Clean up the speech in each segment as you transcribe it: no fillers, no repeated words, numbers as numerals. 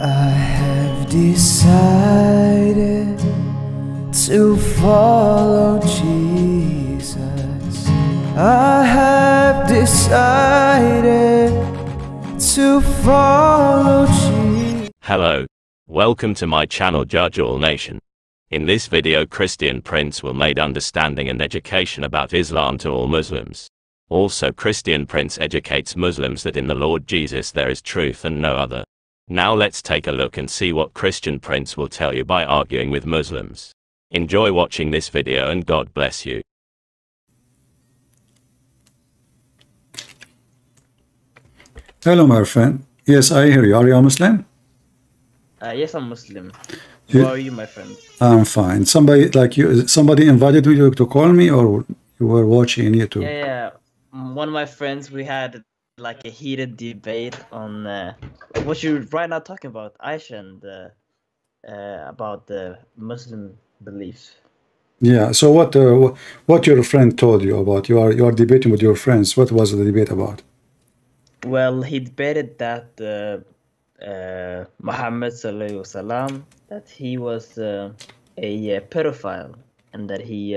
I have decided to follow Jesus. I have decided to follow Jesus. Hello. Welcome to my channel Judge All Nation. In this video, Christian Prince will make understanding and education about Islam to all Muslims. Also, Christian Prince educates Muslims that in the Lord Jesus there is truth and no other. Now let's take a look and see what Christian Prince will tell you by arguing with Muslims. Enjoy watching this video and God bless you. Hello, my friend. Yes, I hear you. Are you a Muslim? Yes, I'm Muslim. Who are you, my friend? I'm fine. Somebody like you, somebody invited you to call me, or you were watching YouTube? Yeah. One of my friends, we had like a heated debate on what you're right now talking about, Aisha, and about the Muslim beliefs. Yeah. So what your friend told you about? You are debating with your friends. What was the debate about? Well, he debated that Muhammad sallallahu alaihi wasallam, that he was a pedophile and that he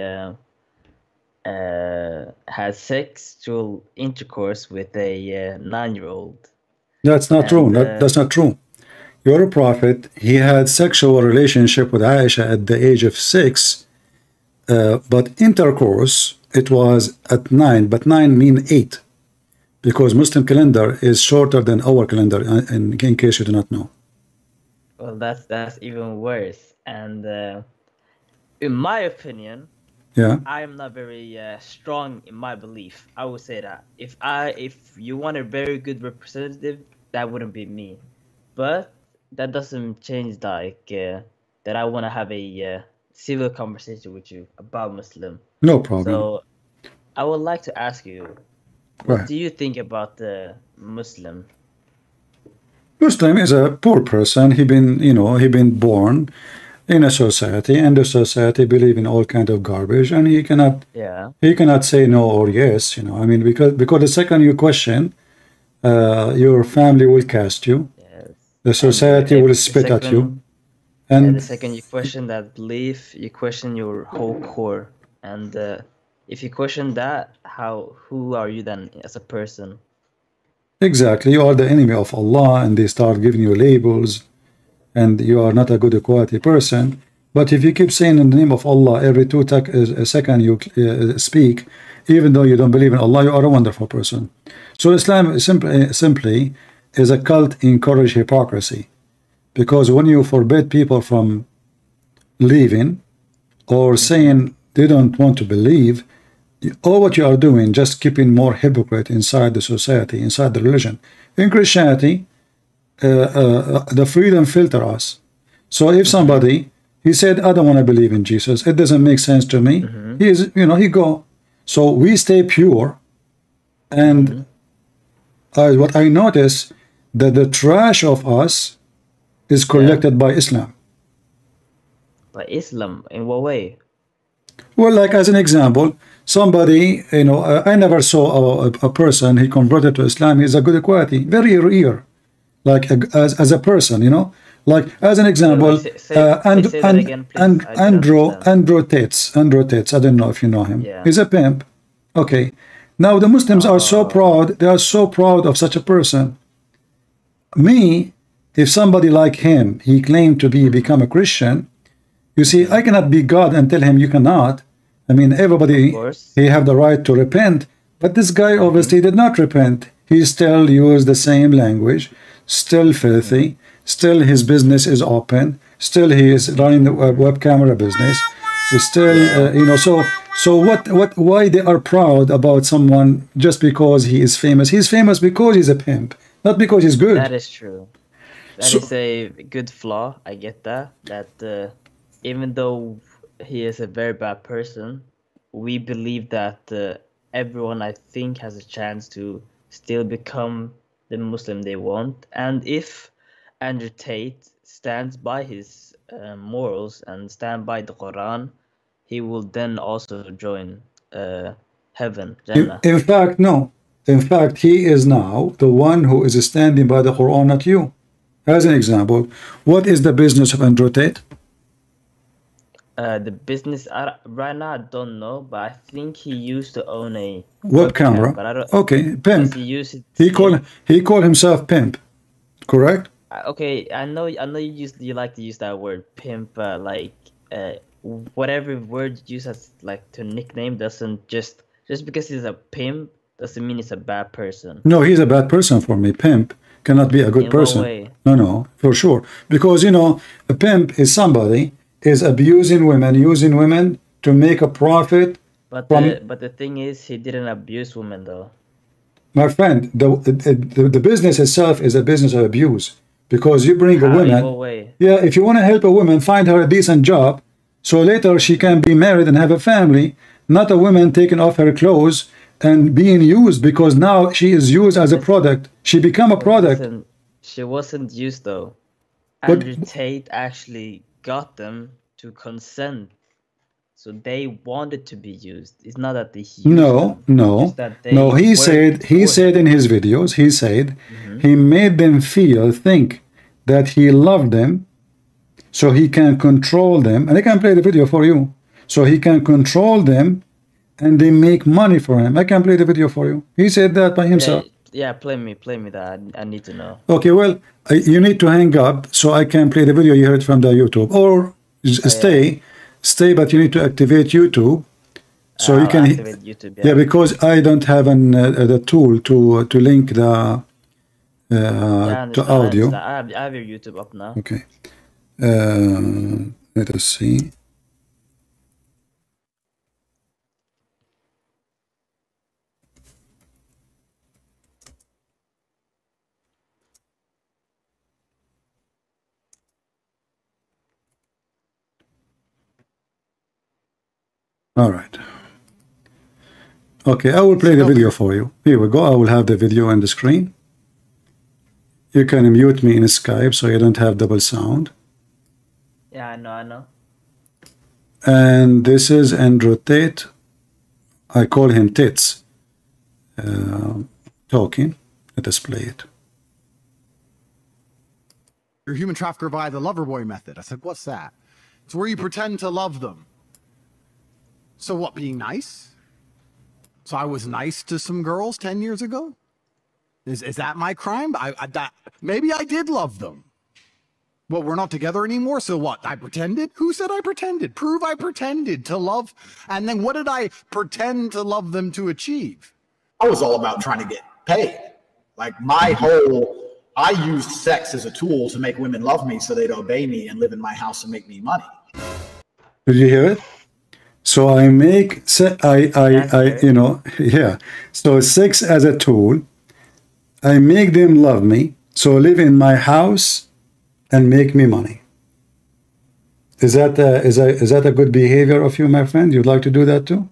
had sexual intercourse with a 9-year-old. That's not true. That's not true. Your prophet, he had sexual relationship with Aisha at the age of 6, but intercourse it was at 9. But 9 mean 8, because Muslim calendar is shorter than our calendar. In case you do not know. Well, that's even worse. And in my opinion, yeah, I am not very strong in my belief. I would say that if you want a very good representative, that wouldn't be me. But that doesn't change that I want to have a civil conversation with you about Muslim. No problem. So I would like to ask you, what do you think about the Muslim? Muslim is a poor person. He been born in a society, and the society believe in all kind of garbage, and he cannot say no or yes. I mean, because the second you question, your family will cast you. Yes. The society will spit at you. And the second you question that belief, you question your whole core. And if you question that, who are you then as a person? Exactly, you are the enemy of Allah, and they start giving you labels, and you are not a good quality person. But if you keep saying in the name of Allah every 2 seconds you speak, even though you don't believe in Allah, you are a wonderful person. So Islam simply is a cult encourage hypocrisy, because when you forbid people from leaving or saying they don't want to believe, all what you are doing just keeping more hypocrite inside the society, inside the religion. In Christianity, the freedom filter us. So if somebody he said, I don't want to believe in Jesus, it doesn't make sense to me, he go. So we stay pure, and what I notice that the trash of us is collected by Islam. By Islam? In what way? Well, like as an example, somebody, I never saw a person he converted to Islam. He's a good quality, very rare, like as a person, like as an example, Andrew Tate. I don't know if you know him. Yeah. He's a pimp. Okay, now the Muslims are so proud. They are so proud of such a person. Me, if somebody like him, he claimed to become a Christian. You see, I cannot be God and tell him you cannot. I mean, everybody, he have the right to repent, but this guy obviously did not repent. He still used the same language, still filthy, still his business is open, still he is running the web camera business. He's still, why they are proud about someone just because he is famous? He's famous because he's a pimp, not because he's good. That is true. That is a good flaw. I get that. That even though he is a very bad person, we believe that everyone, I think, has a chance to still become the Muslim they want. And if Andrew Tate stands by his morals and stand by the Qur'an, he will then also join heaven, Jannah. In fact, no. In fact, he is now the one who is standing by the Qur'an, not you. As an example, what is the business of Andrew Tate? The business right now I don't know, but I think he used to own a Web camera. but I don't. Okay, Does pimp. he use it? He called himself pimp, correct? Okay, I know you like to use that word pimp, whatever word you use as like to nickname doesn't just because he's a pimp doesn't mean he's a bad person. No, he's a bad person for me. Pimp cannot be a good In person. what way? No, for sure. Because you know, a pimp is somebody is abusing women, using women to make a profit. But from, the thing is, he didn't abuse women though. my friend, the business itself is a business of abuse. Because you bring a woman. In what way? Yeah, if you want to help a woman find her a decent job, so later she can be married and have a family, not a woman taking off her clothes and being used, because now she is used as a product. She become a product. Listen, she wasn't used though. But- Andrew Tate actually got them to consent, so they wanted to be used. It's not that they used No, them, no, just that they no. He worked said for in his videos, he said he made them think that he loved them, so he can control them. And I can play the video for you. So he can control them, and they make money for him. I can play the video for you. He said that by himself. Yeah, play me that. I need to know. Okay, well, you need to hang up so I can play the video you heard from the YouTube, or stay, but you need to activate YouTube so you I'll can. activate YouTube. Yeah, because I don't have the tool to link the I to audio. understand. I have your YouTube up now. Okay, let us see. All right. Okay, I will play the video for you. Here we go. I will have the video on the screen. You can mute me in Skype so you don't have double sound. Yeah, I know. And this is Andrew Tate. I call him Tits. Talking. Let us play it. You're a human trafficker via the lover boy method. I said, what's that? It's where you pretend to love them. So what, being nice? So I was nice to some girls 10 years ago? Is that my crime? Maybe I did love them. Well, we're not together anymore, so what? I pretended? Who said I pretended? Prove I pretended to love. And then what did I pretend to love them to achieve? I was all about trying to get paid. Like I used sex as a tool to make women love me so they'd obey me and live in my house and make me money. Did you hear it? So I make, you know, yeah. So sex as a tool. I make them love me, so live in my house and make me money. Is that a good behavior of you, my friend? You'd like to do that too?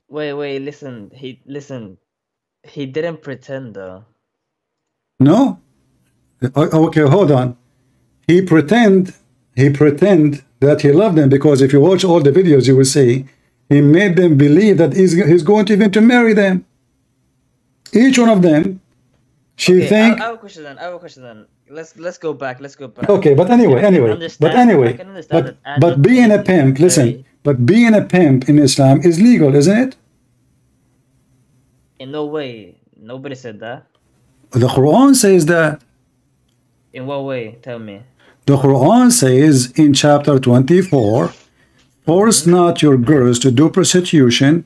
Wait, listen. He didn't pretend though. No? Okay, hold on. He pretend that he loved them, because if you watch all the videos, you will see he made them believe that he's going to even to marry them. Each one of them, she think. I have a question then. Let's go back. Okay, but anyway, but being a pimp, listen. But being a pimp in Islam is legal, isn't it? In no way. Nobody said that. The Quran says that. In what way? Tell me. The Quran says in chapter 24, force not your girls to do prostitution,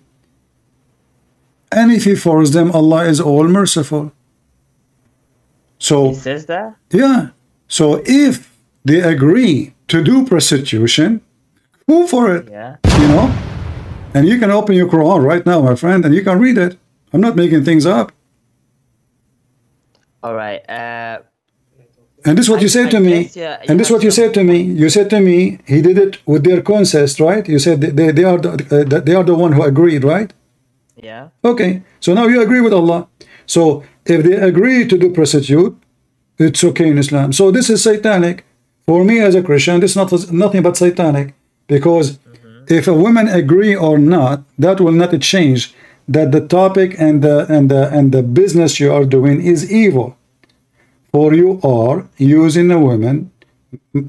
and if you force them, Allah is all merciful. So He says that? yeah. So if they agree to do prostitution, go for it. Yeah. You know? And you can open your Quran right now, my friend, and you can read it. I'm not making things up. All right. And this is what you said to me. And this is what you said to me. You said to me, he did it with their consent, right? You said they are the one who agreed, right? Yeah. Okay. So now you agree with Allah. So if they agree to do prostitute, it's okay in Islam. So this is satanic. For me as a Christian, this is nothing but satanic. Because if a woman agree or not, that will not change that the topic and the business you are doing is evil. For you are using a woman,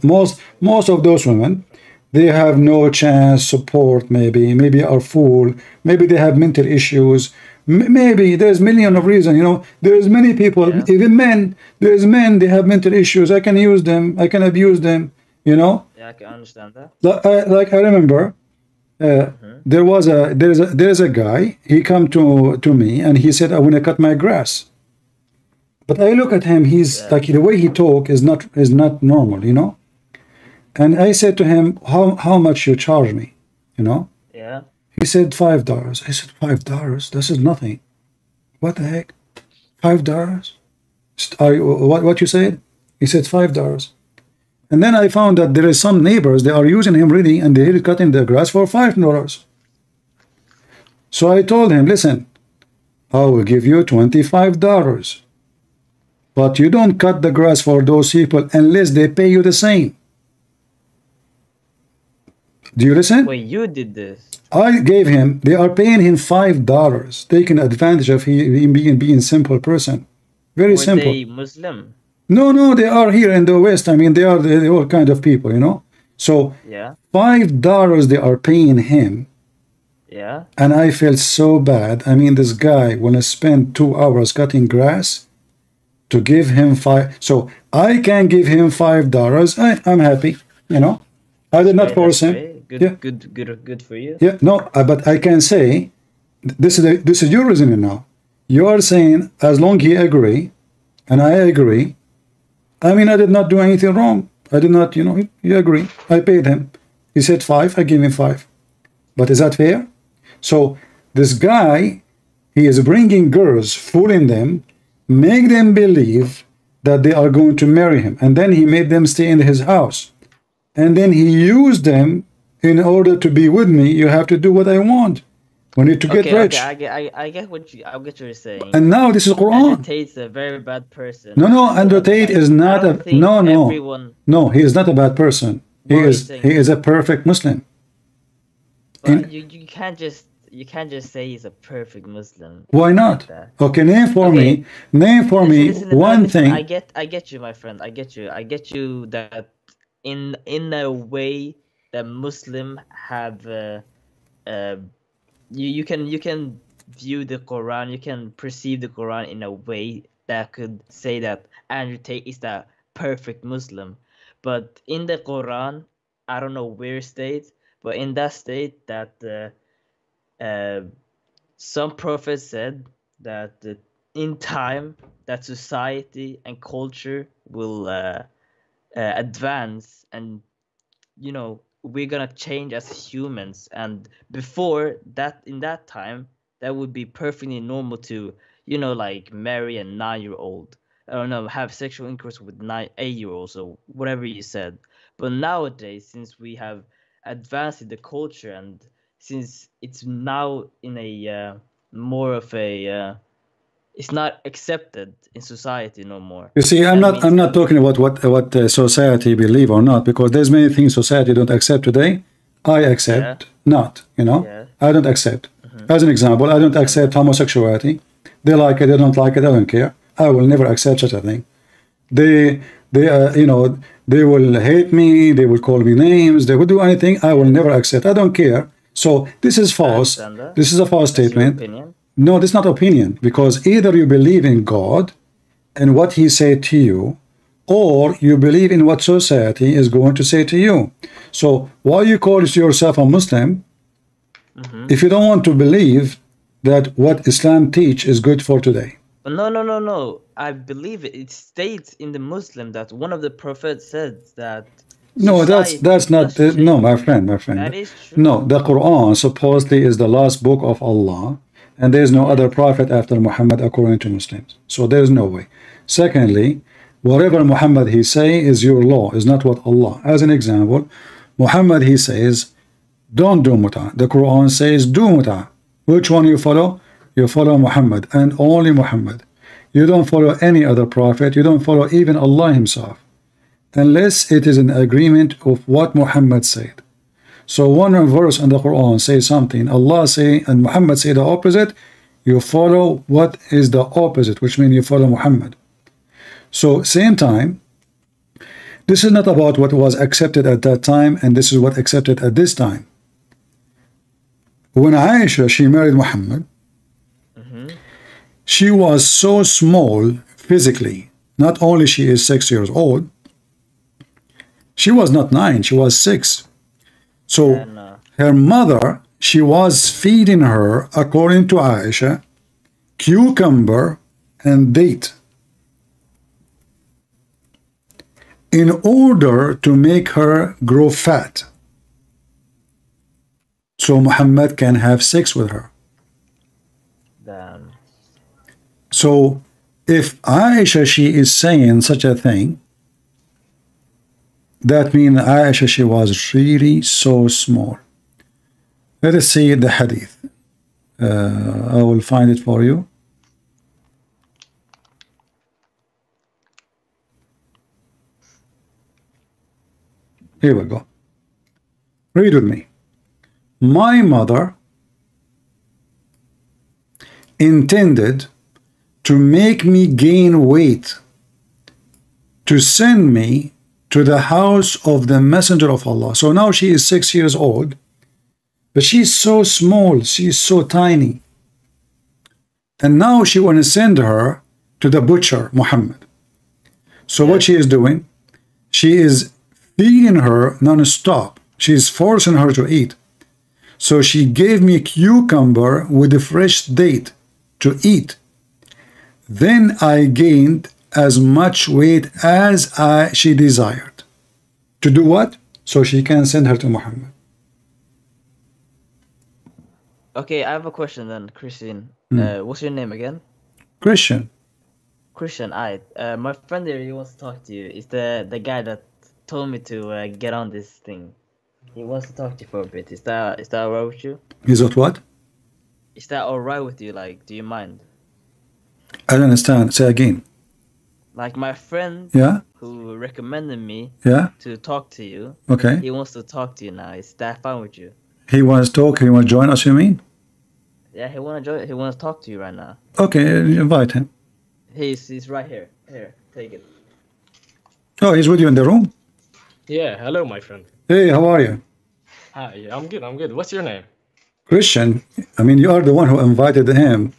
most of those women, they have no chance, support, maybe are fool, maybe they have mental issues, maybe there's million of reasons, you know, there's many people, even men, there's men, they have mental issues, I can use them, I can abuse them, you know. Yeah, I can understand that. Like I remember, there's a guy, he come to me and he said, I want to cut my grass. But I look at him, he's like, the way he talk is not normal, you know. And I said to him, how much you charge me, you know? Yeah. He said $5. I said, $5? This is nothing. What the heck? $5? What you said? He said $5. And then I found that there is some neighbors, they are using him really, and they're cutting the grass for $5. So I told him, listen, I will give you $25. But you don't cut the grass for those people unless they pay you the same. Do you listen? Wait, you did this? I gave him, they are paying him $5, taking advantage of him being simple person. Very simple. Were they Muslim? No, they are here in the West. I mean, they are the all kind of people, you know. So yeah, $5 they are paying him. Yeah. And I felt so bad. I mean, this guy, when I spent 2 hours cutting grass, to give him $5, so I can give him $5. I'm happy, you know. I did not force him. Good for you. Yeah, no, but I can say, this is your reasoning now. You are saying as long he agree, and I agree. I mean, I did not do anything wrong. I did not, you know. You agree. I paid him. He said 5. I gave him 5. But is that fair? So this guy, he is bringing girls, fooling them, make them believe that they are going to marry him, and then he made them stay in his house, and then he used them in order to be with me. You have to do what I want. We need to get rich. Okay, I get what you're saying. And now this is Quran. Andrew Tate's a very bad person. No, Andrew Tate is not a no. He is not a bad person. He is a perfect Muslim. But you can't just say he's a perfect Muslim. Why not? Okay, name for me one thing. I get you, my friend. I get you that in a way that Muslim have you can view the Quran, you can perceive the Quran in a way that could say that Andrew Tate is the perfect Muslim. But in the Quran, I don't know where state, but in that state that some prophets said that in time that society and culture will advance, and you know, we're gonna change as humans. And before that, in that time, that would be perfectly normal to, you know, like marry a 9-year-old, I don't know, have sexual intercourse with 8-year-olds or whatever you said. But nowadays, since we have advanced in the culture, and since it's now in a more of a it's not accepted in society no more. You see, I'm not talking about what society believe or not, because there's many things society don't accept today. I accept not, you know. I don't accept. As an example, I don't accept homosexuality. They like it, they don't like it, I don't care. I will never accept such a thing. They you know, they will hate me, they will call me names, they will do anything. I will never accept. I don't care. So this is false. This is a false statement. No, this is not opinion, because either you believe in God and what he said to you, or you believe in what society is going to say to you. So why you call yourself a Muslim if you don't want to believe that what Islam teach is good for today? No. I believe it. It states in the Muslim that one of the prophets said that. No, that's not. No, my friend. That is true. No, the Quran supposedly is the last book of Allah, and there is no other prophet after Muhammad according to Muslims. So there is no way. Secondly, whatever Muhammad he say is your law, is not what Allah. As an example, Muhammad he says, don't do muta. The Quran says do muta. Which one you follow? You follow Muhammad and only Muhammad. You don't follow any other prophet. You don't follow even Allah himself, unless it is an agreement of what Muhammad said. So one verse in the Quran says something, Allah say and Muhammad say the opposite, You follow what is the opposite, which means you follow Muhammad. So same time, this is not about what was accepted at that time, and this is what accepted at this time. When Aisha, she married Muhammad, she was so small physically. Not only she is 6 years old, she was not 9, she was 6. So her mother, she was feeding her, according to Aisha, cucumber and date in order to make her grow fat, so Muhammad can have sex with her. Damn. So if Aisha, she is saying such a thing, that means Aisha, she was really so small. Let us see the hadith. I will find it for you. Here we go. Read with me. My mother intended to make me gain weight, to send me to the house of the Messenger of Allah. So now she is 6 years old, but she's so small, she's so tiny. And now she want to send her to the butcher, Muhammad. So what she is doing, she is feeding her non-stop. She is forcing her to eat. So she gave me cucumber with a fresh date to eat. Then I gained as much weight as she desired. To do what? So she can send her to Muhammad. Okay, I have a question then, Christian. What's your name again? Christian. Christian, my friend here, he wants to talk to you. It's the guy that told me to get on this thing. He wants to talk to you for a bit. Is that alright with you? Is that what? Is that alright with you? Like, do you mind? I don't understand. Say again. Like my friend, who recommended me, to talk to you. Okay. He wants to talk to you now. Is that fine with you? He wants to talk. He wants to join us. You mean? Yeah, he wants to join. He wants to talk to you right now. Okay, invite him. He's right here. Here, take it. Oh, he's with you in the room. Yeah, hello, my friend. Hey, how are you? Hi, I'm good. I'm good. What's your name? Christian. I mean, you are the one who invited him.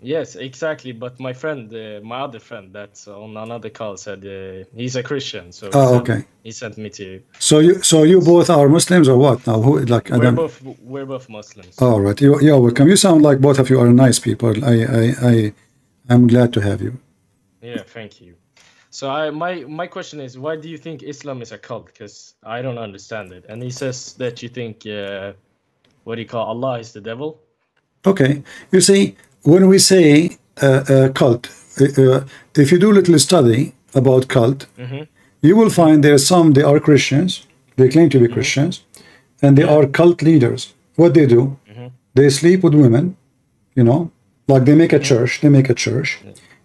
Yes, exactly. But my friend, my other friend, that's on another call, said he's a Christian. So he sent me to you. So you both are Muslims or what? Now, who like? We're both Muslims. All right, you're welcome. You sound like both of you are nice people. I'm glad to have you. Yeah, thank you. So my question is, why do you think Islam is a cult? Because I don't understand it. And he says that you think what do you call Allah is the devil? Okay, you see, when we say cult, if you do a little study about cult, you will find there are some, they are Christians, they claim to be Christians, and they are cult leaders. What they do, they sleep with women, you know, like they make a church,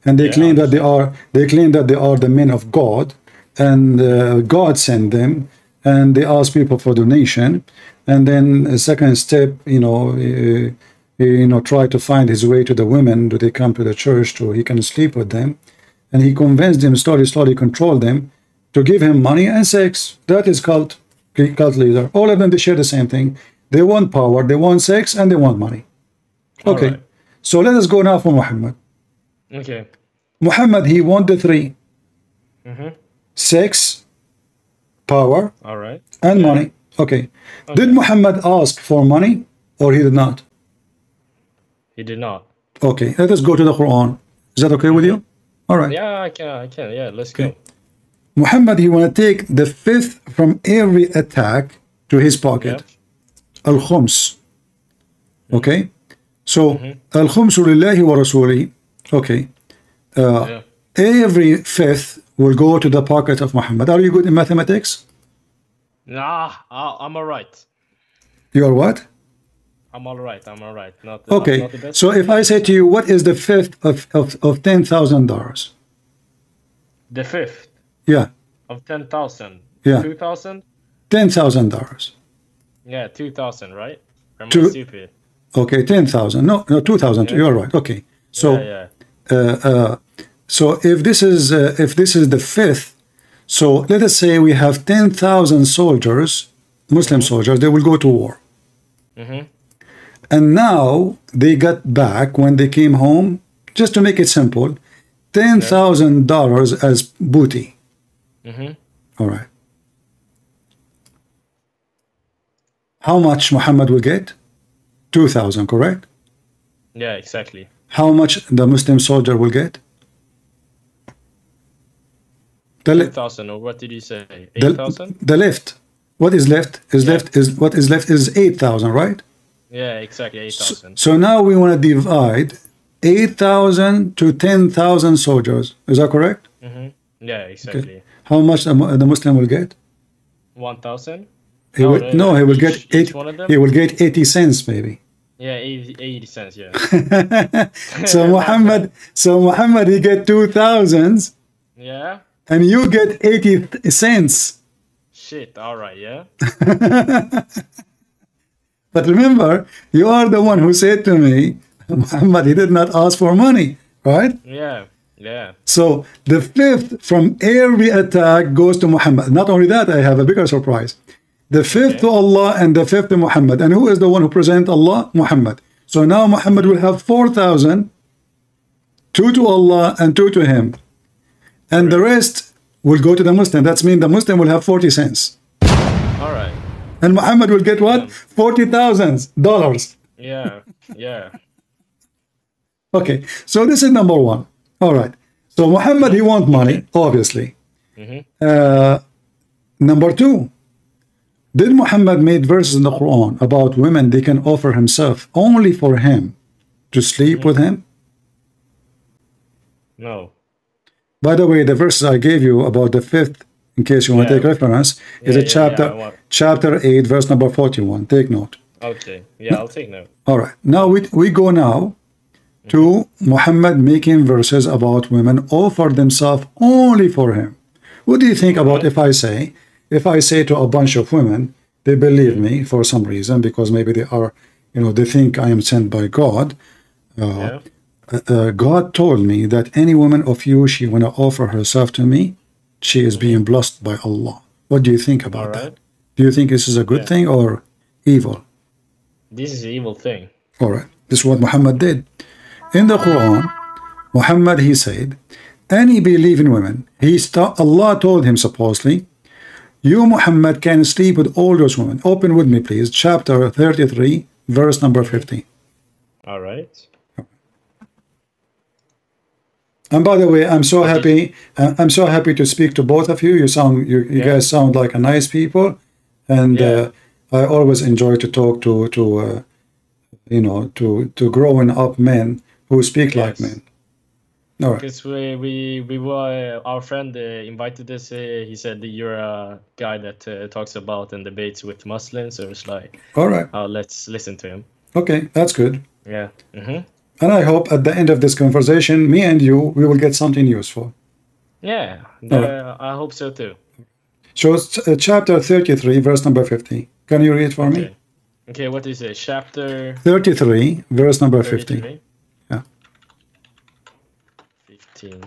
and they claim that they are the men of God, and God sent them, and they ask people for donation, and then a second step, try to find his way to the women. Do they come to the church so he can sleep with them? And he convinced them, slowly control them to give him money and sex. That is cult leader. All of them, they share the same thing. They want power, they want sex, and they want money. Okay, right. So let us go now for Muhammad. Okay. Muhammad, he wanted three. Sex, power, all right, and money. Okay. Did Muhammad ask for money or he did not? He did not. Okay, let us go to the Qur'an. Is that okay with you? All right. Yeah, I can. Yeah, let's go. Muhammad, he want to take the fifth from every attack to his pocket. Al-Khums. Okay? So, Al-Khumsu lillahi wa rasuli. Okay. Every fifth will go to the pocket of Muhammad. Are you good in mathematics? Nah, I'm all right. You are what? I'm all right. Not okay. The best. So if I say to you, what is the fifth of $10,000? The fifth? Yeah. Of 10,000? Yeah. 2,000? $10,000. Yeah, 2,000, right? Am I stupid? Okay, 10,000. No, 2,000. Yeah. You're right. Okay. So, Yeah. so if this is the fifth, so let us say we have 10,000 soldiers, Muslim soldiers. They will go to war, and now they got back when they came home. Just to make it simple, $10,000 as booty. All right. How much Muhammad will get? 2,000, correct? Yeah, exactly. How much the Muslim soldier will get? 10,000, or what did you say? 8,000? The left. What is left? What is left is 8,000, right? Yeah, exactly, 8,000. So now we want to divide 8,000 to 10,000 soldiers. Is that correct? Yeah, exactly. Okay. How much the Muslim will get? 1,000? He will get he will get 80 cents maybe. Yeah, 80 cents, yeah. So Muhammad he get 2,000. Yeah. And you get 80 cents. Shit, all right, yeah. But remember, you are the one who said to me, Muhammad, he did not ask for money, right? Yeah, yeah. So the fifth from every attack goes to Muhammad. Not only that, I have a bigger surprise. The fifth to Allah and the fifth to Muhammad. And who is the one who present Allah? Muhammad. So now Muhammad will have 4,000, 2 to Allah and 2 to him. And the rest will go to the Muslim. That means the Muslim will have 40 cents. All right. And Muhammad will get what? $40,000. Yeah, yeah. Okay, so this is number one. All right. So Muhammad, he want money, obviously. Number two, did Muhammad made verses in the Quran about women they can offer himself only for him to sleep with him? No. By the way, the verses I gave you about the fifth, in case you want to take reference, is a chapter 8, verse number 41. Take note. Okay. Yeah, I'll take note. All right. Now we go now to Muhammad making verses about women offer themselves only for him. What do you think about if I say to a bunch of women, they believe me for some reason because maybe they are, they think I am sent by God. God told me that any woman of you, she want to offer herself to me, she is being blessed by Allah. What do you think about that? Do you think this is a good thing or evil? This is an evil thing. All right. This is what Muhammad did. In the Quran, Muhammad, he said, any believing women, Allah told him supposedly, you, Muhammad, can sleep with all those women. Open with me, please. Chapter 33, verse number 15. All right. And by the way, I'm so happy. I'm so happy to speak to both of you. You guys sound like a nice people, and I always enjoy to talk to growing up men who speak like men. All right. Because we were our friend invited us. He said that you're a guy that talks about and debates with Muslims. So it's like, all right. Let's listen to him. Okay, that's good. Yeah. And I hope at the end of this conversation, me and you, we will get something useful. Yeah, I hope so too. So it's chapter 33, verse number 50. Can you read for me? Okay, what is it? Chapter 33, verse number 50. Yeah. 15.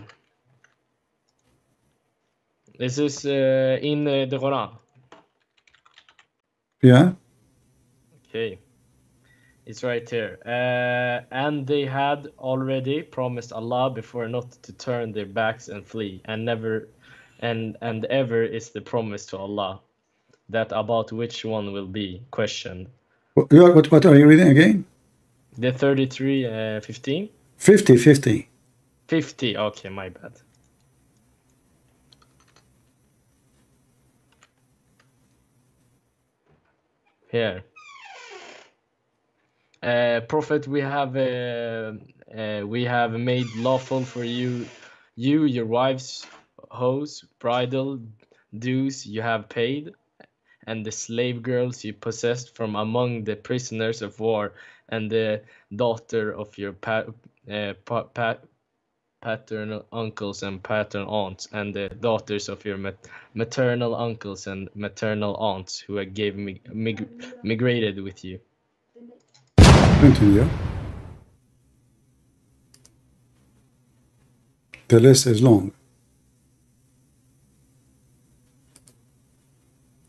This is in the Quran. Yeah. Okay. It's right here. And they had already promised Allah before not to turn their backs and flee, and never and ever is the promise to Allah, that about which one will be questioned. What are you reading again? The 33, 15? 50. 50, okay, my bad. Here. Prophet, we have made lawful for you, your wives, hoes, bridal dues you have paid, and the slave girls you possessed from among the prisoners of war, and the daughter of your paternal uncles and paternal aunts, and the daughters of your maternal uncles and maternal aunts who gave migrated with you. Continue. The list is long.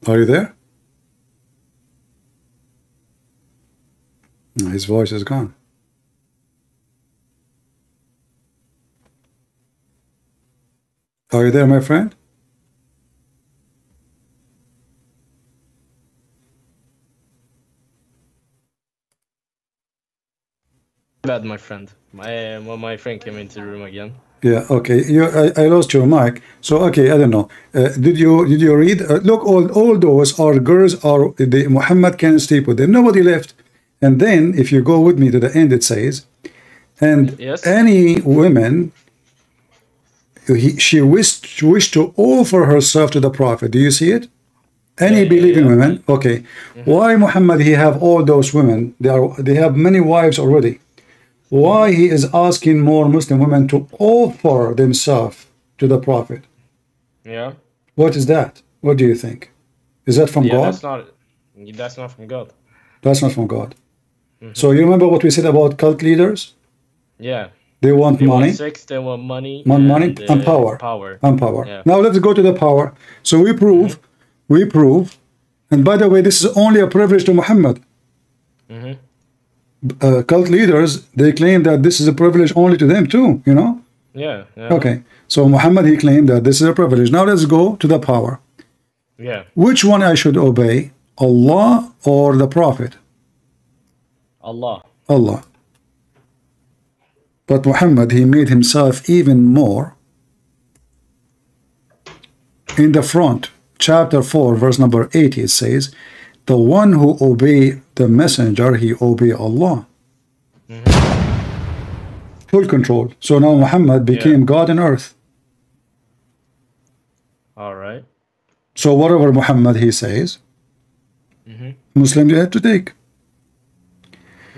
Are you there? His voice is gone. Are you there, my friend? Bad, my friend. My friend came into the room again. Yeah. Okay. I lost your mic. So okay. I don't know. Did you read? Look, all those are girls. Are the Muhammad can sleep with them. Nobody left. And then if you go with me to the end, it says, and Yes. any women. She wished to offer herself to the Prophet. Do you see it? Any believing women? Okay. Why Muhammad? He have all those women. They have many wives already. Why he is asking more Muslim women to offer themselves to the Prophet? Yeah. What is that? What do you think? Is that from God? That's not from God. That's not from God. So you remember what we said about cult leaders? Yeah. They want They money. want sex, they want money. Money and power. And power. Yeah. Now let's go to the power. So we prove, and by the way, this is only a privilege to Muhammad. Cult leaders, they claim that this is a privilege only to them too, you know? Yeah. Okay. So Muhammad, he claimed that this is a privilege. Now let's go to the power. Yeah. Which one I should obey? Allah or the Prophet? Allah. Allah. But Muhammad, he made himself even more in the front. Chapter 4, verse number 80, it says, the one who obey the messenger, he obey Allah. Full control. So now Muhammad became God on earth. All right. So whatever Muhammad he says, Muslims have to take.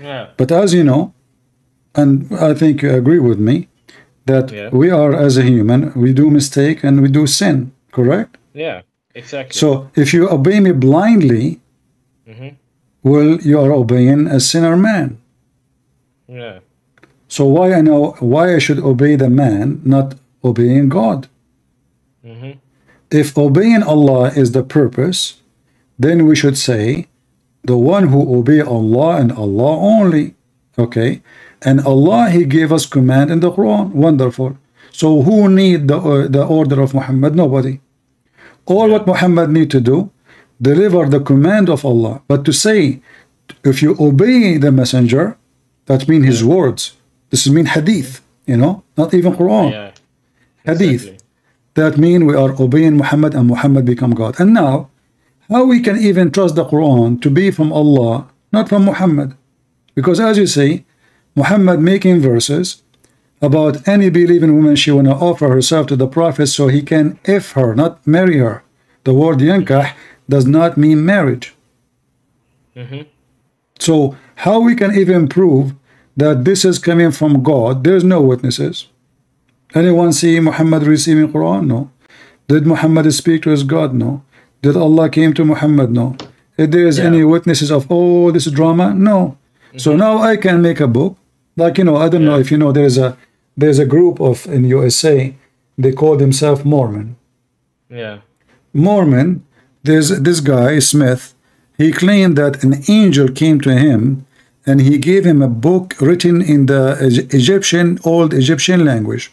Yeah. But as you know, and I think you agree with me, that we are, as a human, we do mistake and we do sin, correct? Yeah, exactly. So if you obey me blindly, well, you are obeying a sinner man. Yeah. So why I should obey the man, not obeying God? If obeying Allah is the purpose, then we should say the one who obey Allah and Allah only. Okay, and Allah, he gave us command in the Quran. Wonderful. So who need the order of Muhammad? Nobody. All what Muhammad need to do, deliver the command of Allah. But to say, if you obey the messenger, that means his words. This mean hadith, you know, not even Quran. Yeah. Hadith. Exactly. That means we are obeying Muhammad and Muhammad become God. And now, how we can even trust the Quran to be from Allah, not from Muhammad? Because as you say, Muhammad making verses about any believing woman, she want to offer herself to the Prophet so he can if her, not marry her. The word yankah does not mean marriage. So how we can even prove that this is coming from God? There's no witnesses. Anyone see Muhammad receiving Quran? No. Did Muhammad speak to his God? No. Did Allah came to Muhammad? No. If there is any witnesses of all this drama? No. So now I can make a book, like, you know, I don't know if you know, there's a group of in USA, they call themselves Mormon. Yeah. Mormon, there's this guy Smith, he claimed that an angel came to him and he gave him a book written in the old Egyptian language.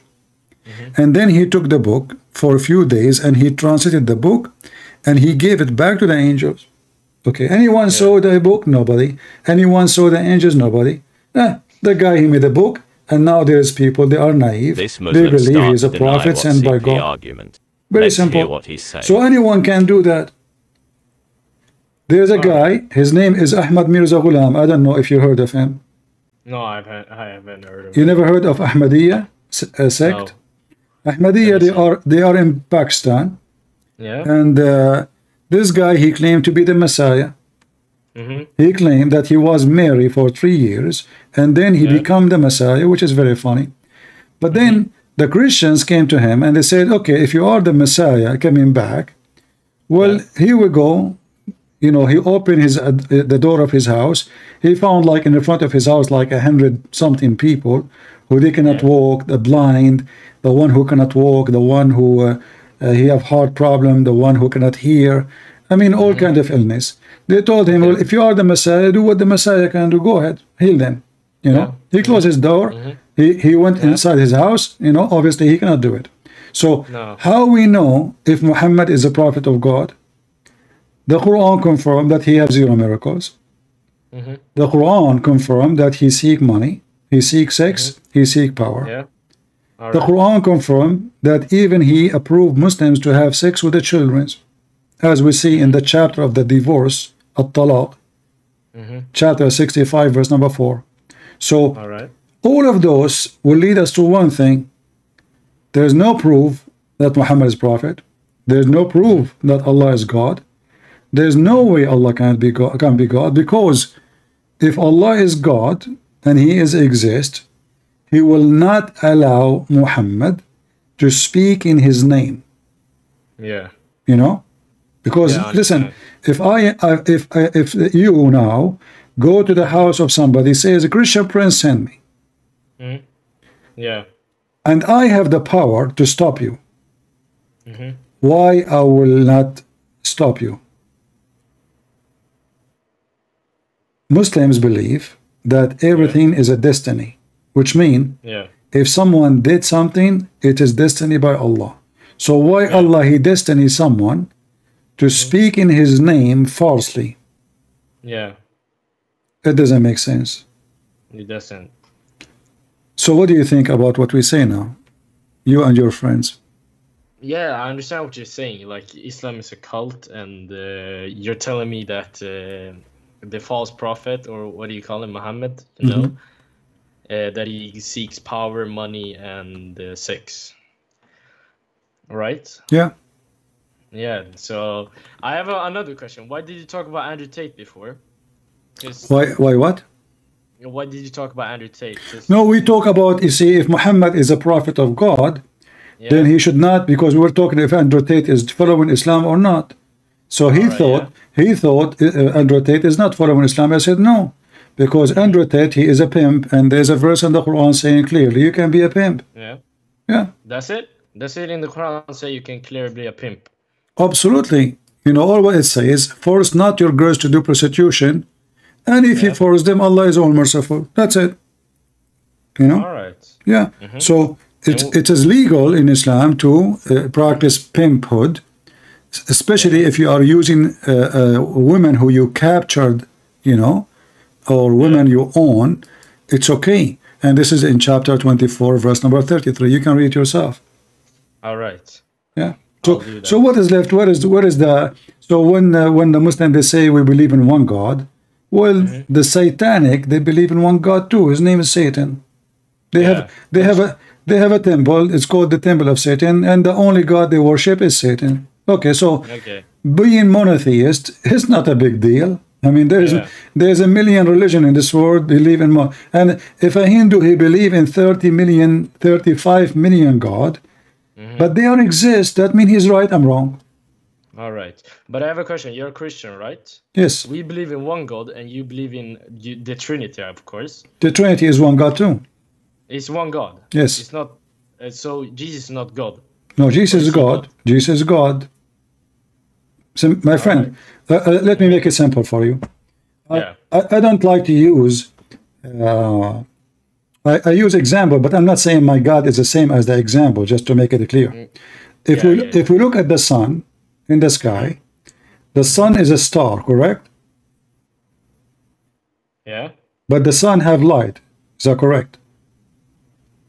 And then he took the book for a few days and he translated the book and he gave it back to the angels. Okay, anyone saw the book? Nobody. Anyone saw the angels? Nobody. The guy, he made a book, and now there's people, they are naive. This They Muslim believe he's a started to deny prophet what's sent by in the God. argument. Very Let's simple. hear what he's saying. So anyone can do that. There's a guy, his name is Ahmad Mirza Ghulam. I don't know if you heard of him. No, I haven't heard of You it. never heard of Ahmadiyya sect? No. Ahmadiyya, they are in Pakistan. Yeah. And this guy, he claimed to be the Messiah. He claimed that he was married for 3 years and then he became the Messiah, which is very funny. But then the Christians came to him and they said, okay, if you are the Messiah coming back, well, here we go. you know, he opened his the door of his house. He found like in the front of his house like 100 something people who they cannot walk, the blind, the one who cannot walk, the one who he have heart problem, the one who cannot hear. I mean, all kind of illness. They told him, well, if you are the Messiah, do what the Messiah can do. Go ahead, heal them. You know, he closed his door. He went inside his house. You know, obviously he cannot do it. So how we know if Muhammad is a prophet of God? The Quran confirmed that he has 0 miracles. The Quran confirmed that he seek money, he seek sex, he seek power. The Quran confirmed that even he approved Muslims to have sex with the children, as we see in the chapter of the divorce, At-Talaq, chapter 65, verse number 4. So all of those will lead us to one thing. There is no proof that Muhammad is prophet. There is no proof that Allah is God. There is no way Allah can be God, because if Allah is God and He exists, He will not allow Muhammad to speak in His name. You know, because listen, if you now go to the house of somebody, says a Christian prince send me, and I have the power to stop you, why I will not stop you? Muslims believe that everything is a destiny, which means if someone did something, it is destiny by Allah. So why Allah He destiny someone to speak in His name falsely? It doesn't make sense. It doesn't. So what do you think about what we say now, you and your friends? Yeah, I understand what you're saying. Like, Islam is a cult, and you're telling me that the false prophet, or what do you call him, Muhammad, you know, that he seeks power, money, and sex. Right? Yeah. So I have another question. Why did you talk about Andrew Tate before? Why what? Why did you talk about Andrew Tate? No, we talk about, you see, if Muhammad is a prophet of God, then he should not, because we were talking if Andrew Tate is following Islam or not. So he thought Andrew Tate is not following Islam. I said no, because Andrew Tate, he is a pimp, and there's a verse in the Quran saying clearly you can be a pimp. That's it in the Quran, say you can clearly be a pimp. Absolutely. You know, all what it says, force not your girls to do prostitution, and if you force them, Allah is all merciful. That's it. You know? So it is legal in Islam to practice pimphood, especially if you are using women who you captured, you know, or women you own. It's okay. And this is in chapter 24, verse number 33. You can read yourself. So what is left? What is the? So when the Muslims, they say we believe in one God, well, the Satanic, they believe in one God too. His name is Satan. They have a temple. It's called the Temple of Satan, and the only God they worship is Satan. Okay, so being monotheist is not a big deal. I mean, there's a million religion in this world believe in more. And if a Hindu, he believe in 30 million, 35 million God, but they don't exist, that means he's right, I'm wrong. All right, but I have a question. You're a Christian, right? Yes. We believe in one God, and you believe in the Trinity, of course. The Trinity is one God too. It's one God. Yes. It's not. So Jesus is not God. No, Jesus is God. Jesus is God. So, my friend, let me make it simple for you. I don't like to use. I use example, but I'm not saying my God is the same as the example. Just to make it clear. If we look at the sun in the sky, the sun is a star, correct? But the sun have light. Is that correct?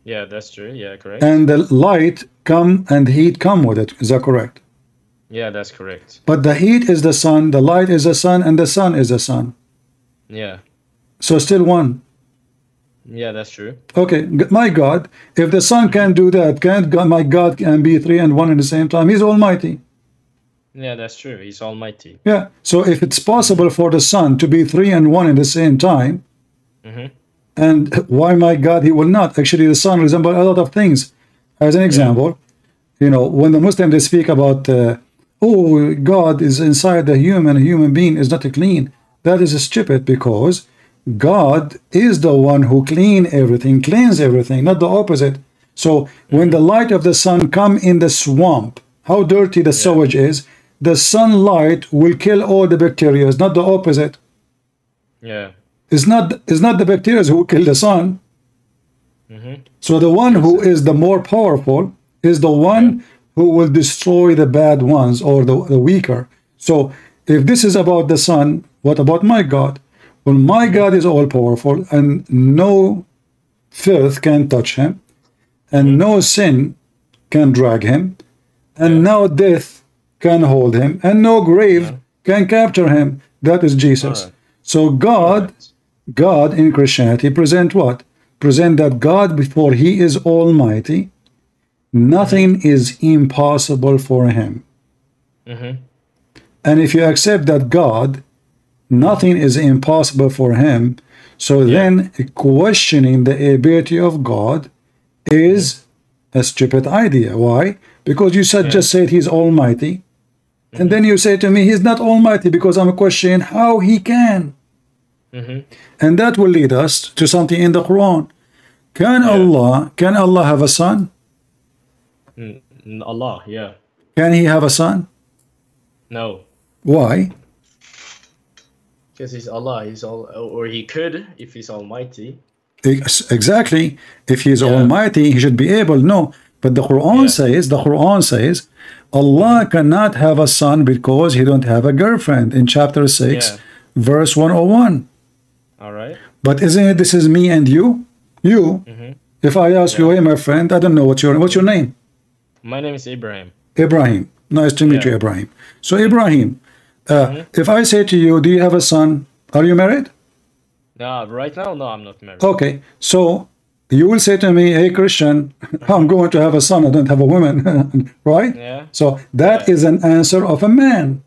Yeah, that's true. Yeah, correct. And the light come and heat come with it. Is that correct? Yeah, that's correct. But the heat is the sun, the light is the sun, and the sun is the sun. Yeah. So still one. Yeah, that's true. Okay, my God, if the sun can do that, can't God, my God can be 3 and 1 at the same time? He's almighty. Yeah, that's true. He's almighty. Yeah. So if it's possible for the sun to be 3 and 1 at the same time, and why my God, he will not? Actually, the sun resembles a lot of things. As an example, you know, when the Muslims, they speak about oh, God is inside the human, a human being is not clean. That is stupid, because God is the one who cleans everything, not the opposite. So when the light of the sun come in the swamp, how dirty the sewage is, the sunlight will kill all the bacteria, not the opposite. Yeah. It's not the bacteria who kill the sun. So the one who is the more powerful is the one who will destroy the bad ones, or the weaker. So if this is about the sun, what about my God? Well, my God is all powerful, and no filth can touch him, and no sin can drag him, and no death can hold him, and no grave can capture him. That is Jesus. So God in Christianity present what? Present that God, before he is almighty, nothing is impossible for him. And if you accept that God, nothing is impossible for him, so then questioning the ability of God is a stupid idea. Why? Because you just said he's almighty, and then you say to me he's not almighty, because I'm questioning how he can. And that will lead us to something in the Quran. Can Allah have a son? Allah, yeah. Can he have a son? No. Why? Because he's Allah. He's all, or he could if he's almighty. Exactly. If he is almighty, he should be able. No, but the Quran says, Allah cannot have a son because he don't have a girlfriend in chapter 6, verse 101. All right. But isn't it, this is me and you? If I ask you, hey, my friend, I don't know what's your name. My name is Ibrahim. Ibrahim. Nice to meet you, Ibrahim. So Ibrahim, if I say to you, do you have a son? Are you married? No, right now, no, I'm not married. Okay, so you will say to me, hey, Christian, I'm going to have a son, I don't have a woman, right? Yeah. So that is an answer of a man.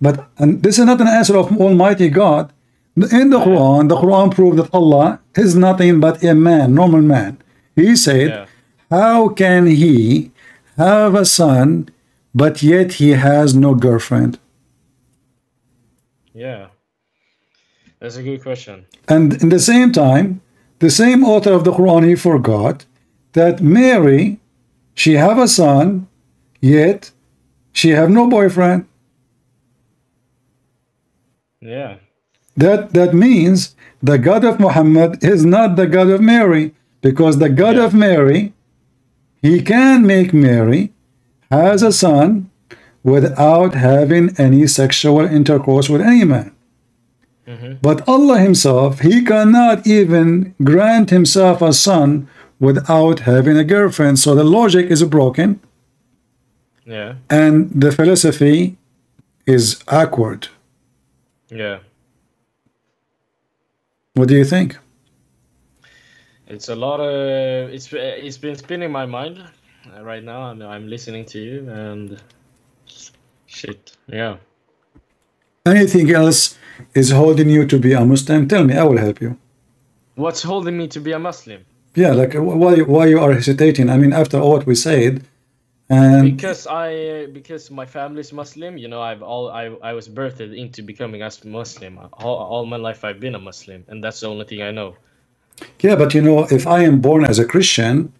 But this is not an answer of Almighty God. In the Quran proved that Allah is nothing but a man, normal man. He said, how can he have a son, but yet he has no girlfriend? Yeah. That's a good question. And in the same time, the same author of the Quran, he forgot that Mary, she have a son, yet she have no boyfriend. Yeah. That means the God of Muhammad is not the God of Mary, because the God of Mary, he can make Mary has a son without having any sexual intercourse with any man. But Allah himself, he cannot even grant himself a son without having a girlfriend. So the logic is broken. Yeah. And the philosophy is awkward. Yeah. What do you think? It's a lot of it's been spinning my mind right now. I'm listening to you and shit. Yeah. Anything else is holding you to be a Muslim? Tell me, I will help you. What's holding me to be a Muslim? Yeah, like why you are hesitating? I mean, after all what we said, and because my family's Muslim. You know, I was birthed into becoming a Muslim. All my life I've been a Muslim, and that's the only thing I know. Yeah, but you know, if I am born as a Christian,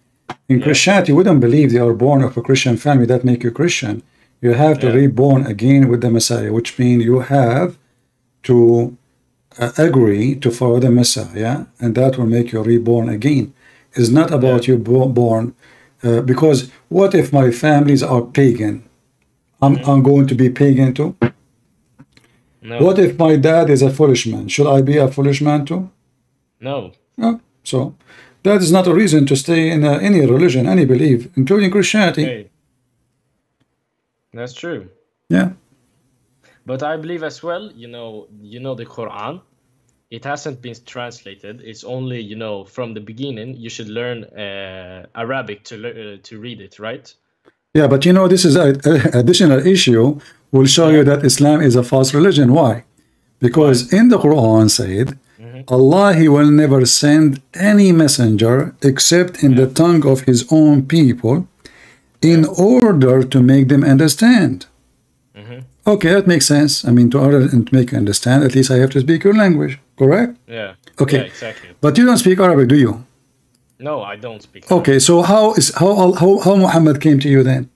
in Christianity, we don't believe you are born of a Christian family that make you Christian. You have to reborn again with the Messiah, which means you have to agree to follow the Messiah, and that will make you reborn again. It's not about you born, because what if my families are pagan? I'm going to be pagan too? No. What if my dad is a foolish man? Should I be a foolish man too? No. No. So that is not a reason to stay in any religion, any belief, including Christianity. Okay. That's true. Yeah. But I believe as well, you know the Quran, it hasn't been translated. It's only, you know, from the beginning, you should learn Arabic to read it, right? Yeah, but you know, this is an additional issue. Will show you that Islam is a false religion. Why? Because in the Quran said, Allah, he will never send any messenger except in the tongue of his own people. in order to make them understand. Okay, that makes sense. I mean, to order and to make you understand, at least I have to speak your language, correct? Yeah. Okay. Yeah, exactly. But you don't speak Arabic, do you? No, I don't speak. Okay, so how Muhammad came to you then?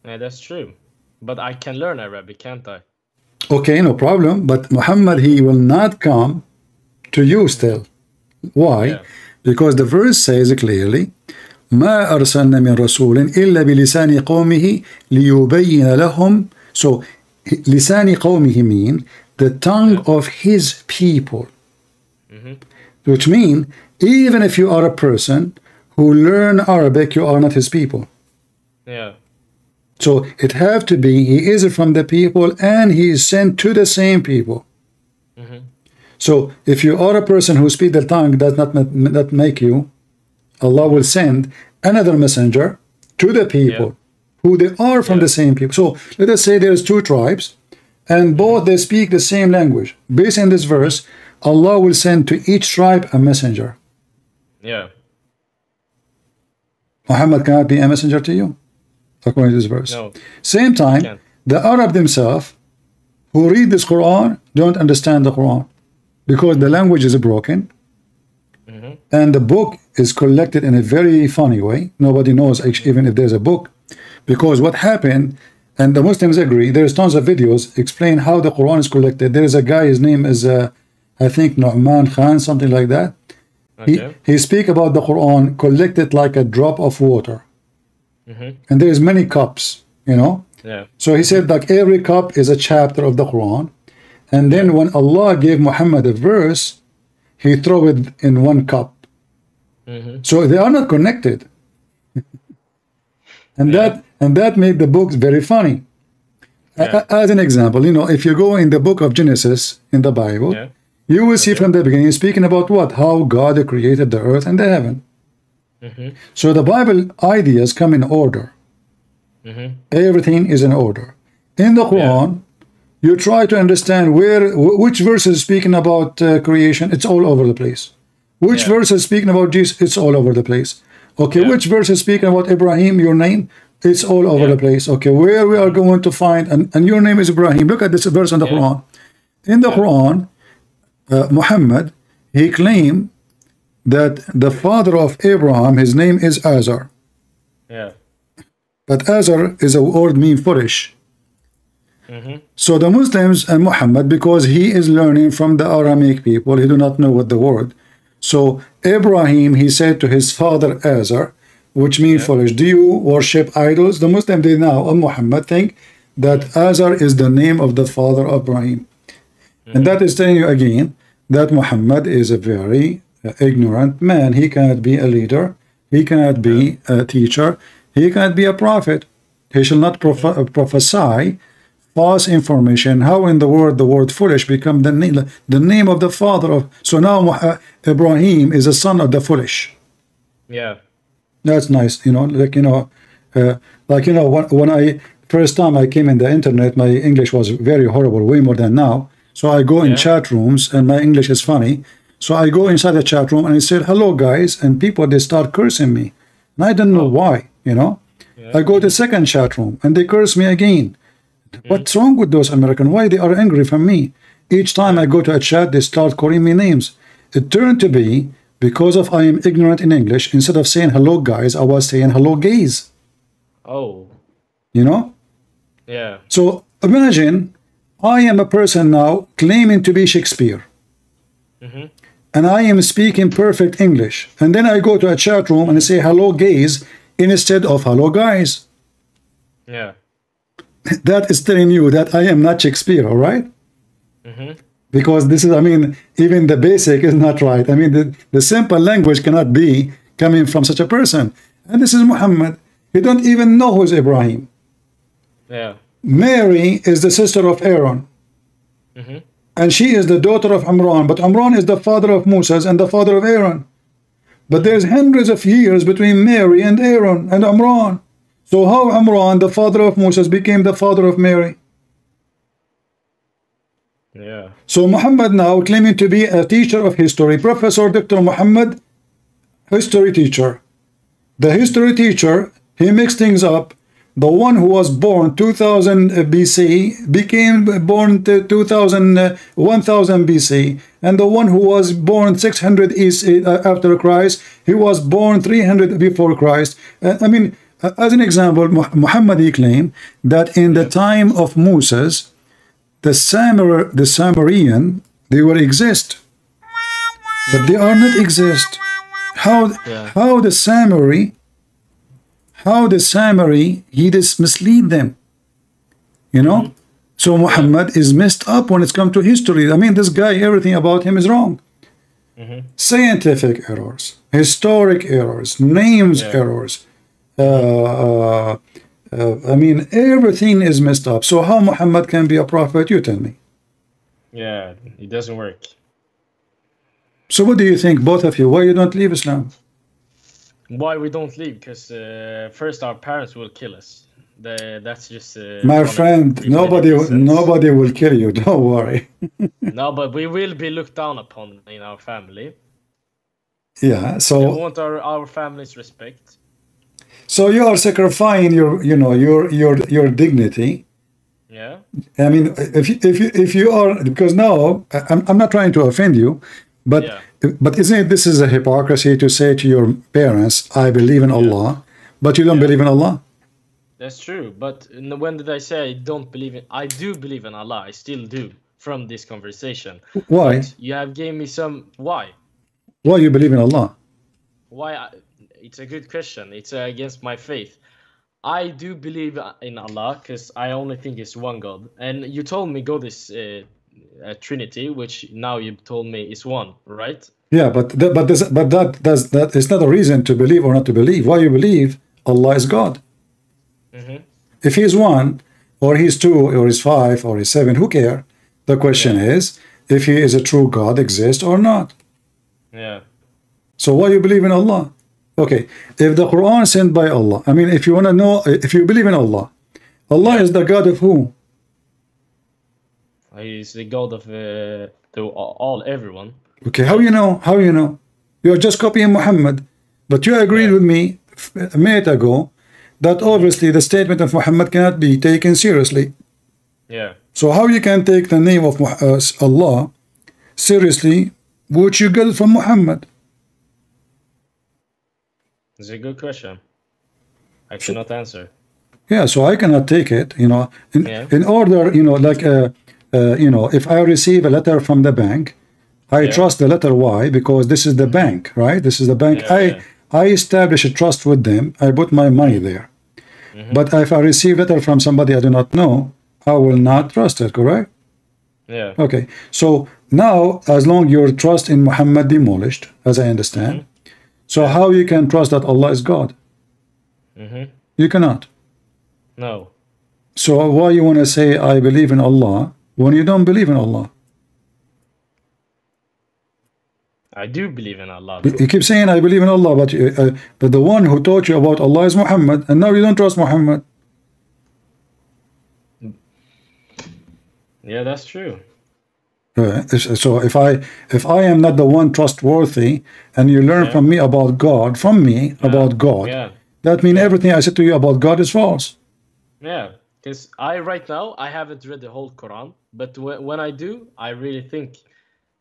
Yeah, that's true. But I can learn Arabic, can't I? Okay, no problem. But Muhammad, he will not come to you still. Why? Yeah. Because the verse says clearly, ما أرسلنا من رسول إلا بلسان قومه ليبين لهم. So لسان قومه mean the tongue of his people. Which mean even if you are a person who learn Arabic, you are not his people. Yeah. So it have to be he is from the people and he is sent to the same people. So if you are a person who speaks the tongue, does not make you, Allah will send another messenger to the people who they are from the same people. So let us say there's two tribes and both they speak the same language. Based on this verse, Allah will send to each tribe a messenger. Yeah. Muhammad cannot be a messenger to you, according to this verse. No. Same time, the Arab themselves who read this Quran don't understand the Quran because the language is broken and the book is collected in a very funny way. Nobody knows even if there's a book, because what happened, and the Muslims agree, there's tons of videos explain how the Quran is collected. There's a guy, his name is I think Nu'man Khan, something like that. He speak about the Quran collected like a drop of water. And there's many cups, you know. So he said like every cup is a chapter of the Quran, and then when Allah gave Muhammad a verse, he throw it in one cup. So they are not connected. And that made the books very funny. As an example, you know, if you go in the book of Genesis in the Bible, you will see from the beginning speaking about what? How God created the earth and the heaven. So the Bible ideas come in order. Everything is in order. In the Quran, you try to understand which verse is speaking about creation. It's all over the place. Which verse is speaking about Jesus? It's all over the place. Okay, which verse is speaking about Ibrahim, your name? It's all over the place. Okay, where we are going to find, and your name is Ibrahim. Look at this verse in the Quran. In the Quran, Muhammad, he claimed that the father of Abraham, his name is Azar. But Azar is a word mean foolish. So the Muslims and Muhammad, because he is learning from the Aramaic people, he do not know what the word. So Ibrahim, he said to his father Azar, which means foolish, do you worship idols? The Muslim they now, Muhammad, think that Azar is the name of the father of Ibrahim. And that is telling you again that Muhammad is a very ignorant man. He cannot be a leader. He cannot be a teacher. He cannot be a prophet. He shall not prophesy false information. How in the word foolish become the name of the father of? So now Ibrahim is a son of the foolish. That's nice, you know. When I first time I came in the internet, my English was very horrible, way more than now. So I go in chat rooms and my English is funny. So I go inside the chat room and I said, hello guys, and people, they start cursing me. And I don't know why, you know. I go to the second chat room and they curse me again. What's wrong with those Americans? Why they are angry from me? Each time I go to a chat, they start calling me names. It turned to be because of I am ignorant in English. Instead of saying hello guys, I was saying hello gays. You know? So imagine I am a person now claiming to be Shakespeare. And I am speaking perfect English. And then I go to a chat room and I say hello gays instead of hello guys. That is telling you that I am not Shakespeare, all right? Because this is, I mean, even the basic is not right. I mean, the simple language cannot be coming from such a person. And this is Muhammad. You don't even know who is Ibrahim. Mary is the sister of Aaron. And she is the daughter of Imran. But Imran is the father of Moses and the father of Aaron. But there's hundreds of years between Mary and Aaron and Imran. So how Imran, the father of Moses, became the father of Mary? So Muhammad now claiming to be a teacher of history, Professor Dr. Muhammad, history teacher. The history teacher He mixed things up. The one who was born 2000 BC became born 1000 BC, and the one who was born 600 after Christ, he was born 300 before Christ. I mean, as an example, Muhammad, he claimed that in the time of Moses, the Samarian, they will exist, but they are not exist. How the Samari, he just mislead them, you know. So Muhammad is messed up when it's come to history. I mean, this guy, everything about him is wrong. Scientific errors, historic errors, names errors. I mean, everything is messed up. So how Muhammad can be a prophet? You tell me. Yeah, it doesn't work. So what do you think, both of you? Why you don't leave Islam? Why we don't leave? Because first our parents will kill us. That's just my friend. Nobody will kill you. Don't worry. No, but we will be looked down upon in our family. Yeah. So we want our family's respect. So you are sacrificing your dignity. Yeah. I mean, if you are, because now I'm not trying to offend you, but isn't it, this is a hypocrisy to say to your parents, I believe in Allah, but you don't believe in Allah? That's true. But when did I say I don't believe in? I do believe in Allah. I still do from this conversation. Why? But you have gave me some. Why? Why you believe in Allah? Why? It's a good question. It's against my faith. I do believe in Allah because I only think it's one God. And you told me go this Trinity, which now you told me is one, right? Yeah, but that is not a reason to believe or not to believe. Why you believe Allah is God? If He's one, or He's two, or He's five, or He's seven, who care? The question is if He is a true God, exists or not. Yeah. So why you believe in Allah? Okay, if the Qur'an is sent by Allah, I mean, if you want to know, if you believe in Allah, Allah is the God of who? He's the God of everyone. Okay, how you know? How you know? You are just copying Muhammad, but you agreed with me a minute ago that obviously the statement of Muhammad cannot be taken seriously. Yeah. So how you can take the name of Allah seriously, which you get it from Muhammad? It's a good question. I cannot answer. Yeah, so I cannot take it, in order, like, if I receive a letter from the bank, I trust the letter. Why? Because this is the bank, right? This is the bank. I establish a trust with them. I put my money there. But if I receive a letter from somebody I do not know, I will not trust it, correct? Yeah. Okay. So now, as long your trust in Muhammad demolished, as I understand, so how you can trust that Allah is God? You cannot. No. So why you want to say I believe in Allah when you don't believe in Allah? I do believe in Allah. You keep saying I believe in Allah, but the one who taught you about Allah is Muhammad, and now you don't trust Muhammad. Yeah, that's true. So if I am not the one trustworthy, and you learn from me about God, that means everything I said to you about God is false. Yeah, because right now I haven't read the whole Quran, but when I do, I really think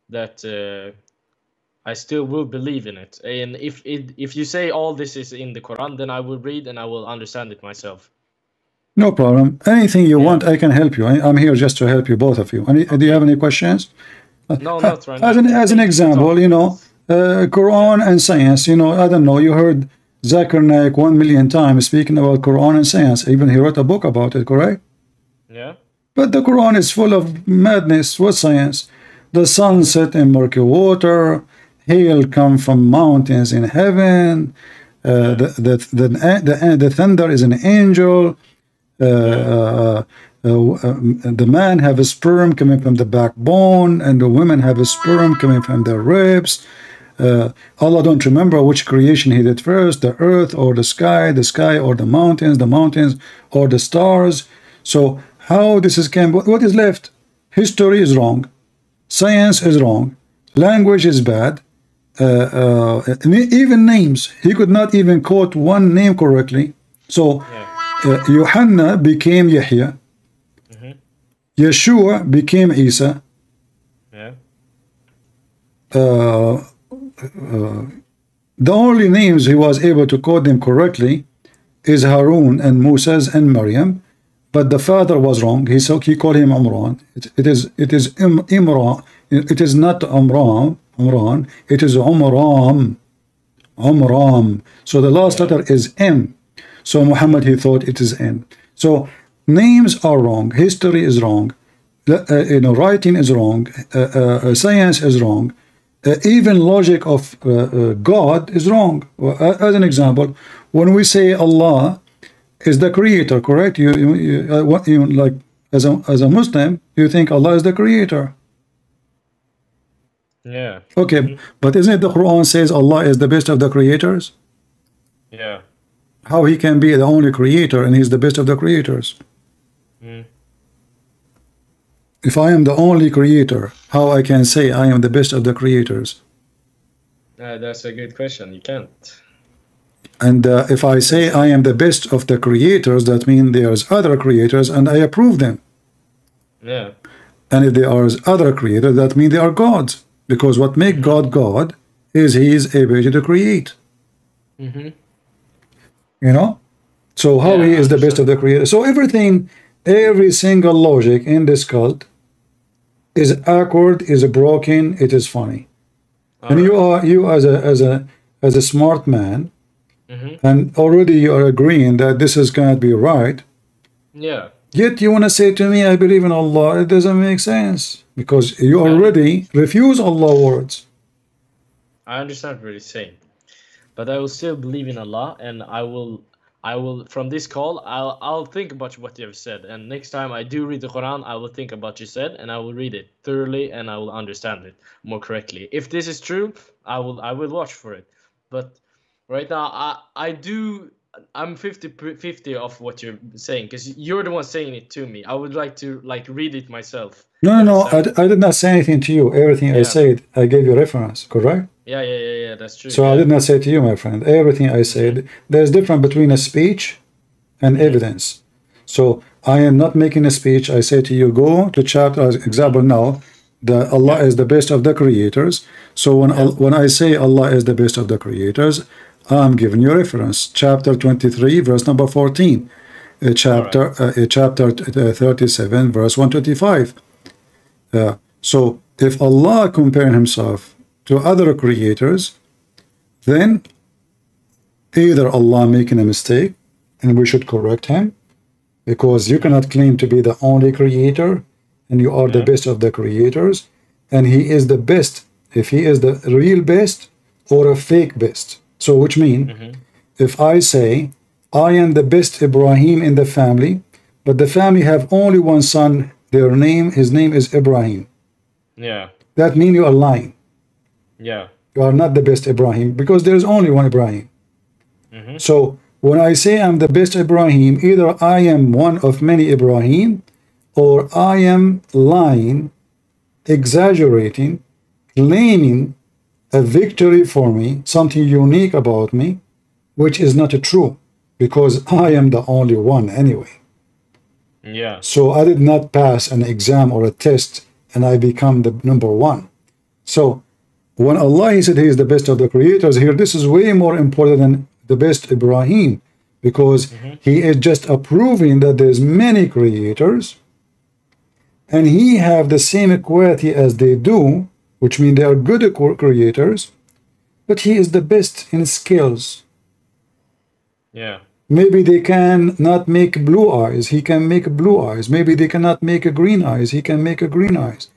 that I still will believe in it. And if you say all this is in the Quran, then I will read and I will understand it myself. No problem. Anything you want, I can help you. I'm here just to help you, both of you. Do you have any questions? No, not right now. As an example, Quran and science. I don't know. You heard Zakir Naik 1 million times speaking about Quran and science. Even he wrote a book about it, correct? Yeah. But the Quran is full of madness. What science? The sun set in murky water. Hail come from mountains in heaven. The thunder is an angel. The man have a sperm coming from the backbone, and the women have a sperm coming from their ribs. Allah don't remember which creation He did first, the earth or the sky or the mountains or the stars. So how this is what is left? History is wrong, science is wrong, language is bad, even names. He could not even quote one name correctly. So Yohanna became Yahya. Yeshua became Isa. Yeah. The only names he was able to code them correctly is Harun and Moses and Maryam, but the father was wrong. He called him Imran. It is Imran. It is not Imran. It is Umram. So the last letter is M. So Muhammad, he thought it is N. So names are wrong. History is wrong. Writing is wrong. Science is wrong. Even logic of God is wrong. As an example, when we say Allah is the creator, correct? You like as a Muslim, you think Allah is the creator. Yeah. Okay, but isn't it the Quran says Allah is the best of the creators? Yeah. How he can be the only creator and he's the best of the creators? If I am the only creator, how I can say I am the best of the creators? That's a good question. You can't. And if I say I am the best of the creators, that means there's other creators and I approve them. Yeah. And if there are other creators, that means they are gods. Because what makes God God is he is able to create. You know? So how he is the best of the creators? So every single logic in this cult is awkward, is broken, it is funny. And you as a smart man, and already you are agreeing that this is going to be right. Yeah. Yet you want to say to me, I believe in Allah. It doesn't make sense because you already refuse Allah's words. I understand what you're saying, but I will still believe in Allah, and I will from this call I'll think about what you have said, and next time I do read the Quran, I will think about what you said, and I will read it thoroughly, and I will understand it more correctly. If this is true, I will watch for it. But right now I'm 50-50 of what you're saying, because you're the one saying it to me. I would like to read it myself. No, I did not say anything to you. Everything I said, I gave you reference, correct? Yeah, that's true. So I did not say to you, my friend, everything I said. There's difference between a speech and evidence. So I am not making a speech. I say to you, go to chapter, as example now, that Allah is the best of the creators. So when I say Allah is the best of the creators, I'm giving you reference. Chapter 23, verse number 14. Chapter 37, verse 125. So if Allah comparing himself to other creators, then either Allah making a mistake and we should correct him, because you cannot claim to be the only creator and you are the best of the creators, and he is the best, if he is the real best or a fake best. So which mean if I say I am the best Ibrahim in the family, but the family have only one son, his name is Ibrahim, that means you are lying. You are not the best Ibrahim, because there is only one Ibrahim. So when I say I'm the best Ibrahim, either I am one of many Ibrahim, or I am lying, exaggerating, claiming a victory for me, something unique about me, which is not true, because I am the only one anyway. So I did not pass an exam or a test and I become the number one. So when Allah he said he is the best of the creators here, this is way more important than the best Ibrahim, because he is just approving that there's many creators and he have the same quality as they do, which means they are good creators, but he is the best in skills. Maybe they can not make blue eyes, he can make blue eyes. Maybe they cannot make a green eyes, he can make a green eyes.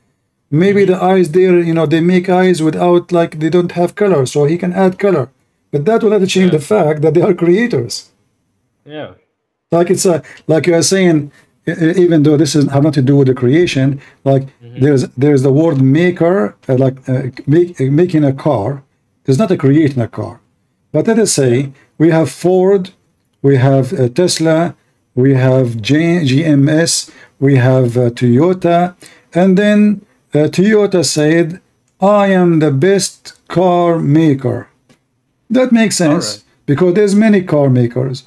Maybe the eyes there, they make eyes without, like, they don't have color, so he can add color. But that will not change the fact that they are creators. Like it's like you are saying, even though this is have nothing to do with the creation, like there's the word maker, making a car is not a creating a car. But let us say we have Ford, we have Tesla, we have GMS, we have Toyota, and then Toyota said, I am the best car maker. That makes sense, because there's many car makers.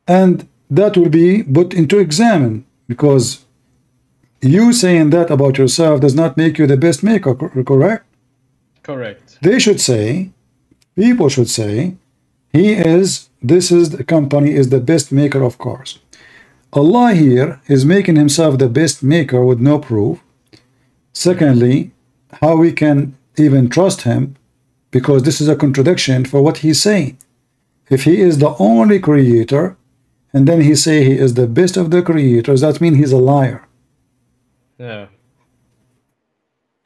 and that will be put into examine, because you saying that about yourself does not make you the best maker, correct? Correct. They should say, people should say, this is the company is the best maker of cars. Allah here is making himself the best maker with no proof. Secondly, how we can even trust him, because this is a contradiction for what he's saying. If he is the only creator, and then he say he is the best of the creators, that means he's a liar. Yeah.